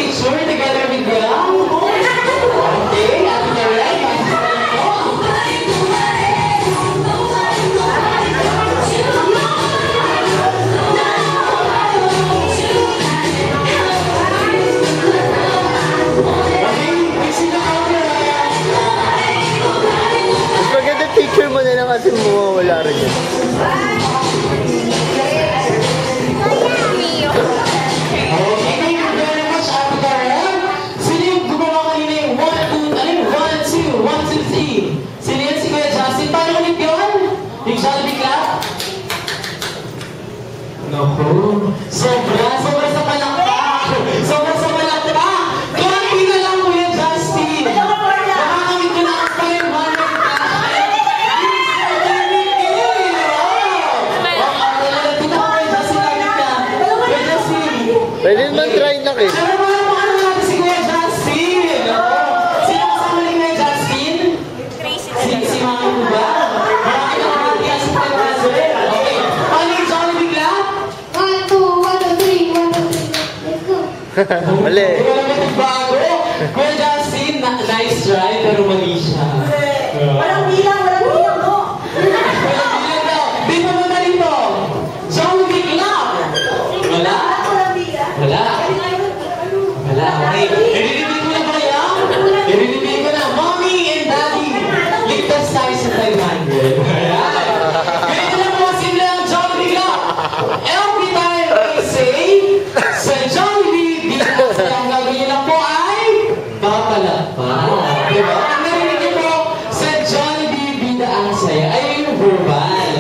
picture together with them? Okay, Ate Karen, picture mo na lang kasi mawawala rin yun. okay, thank you very much, Ate Karen. Sino yung gumawa kanina yung 1, 2, 3? Sino yan si Kuya Justin? Paano ulit yun? Yung Jollibee Club? Naku, sobra sa palakpak. Sobra sa palakpak. Konti na lang, Kuya Justin. Nakakamit ko na ang 500. Pwede naman try na kayo. Ano ba natin si Kuya Justin? Sino kasama ni Kuya Justin? Si Mama mo ba? Marami na nakakatiya si Kuya Justin. Okay. Paano yung Jollibee Club? 1, 2, 1, 2, 3, 1, 2, 3. Let's go. Mali. Wala ba itong bago? Kuya Justin, nice try, pero mali siya. Walang bilang mo. Walang bilang daw. Dito mo na dito. Jollibee Club. Wala? Wala. Wala, okay. I-reveal ko na ba yan? I-reveal ko na. Mommy and Daddy, ligtas tayo sa 500. Ganito na po, simple ang Jollibee Club. Every time I say, sa Jollibee, bilang ang gagawin lang po ay papalakpak. Diba? Ang narinig niyo po, sa Jollibee, bida ang saya. Ay, yung verbal.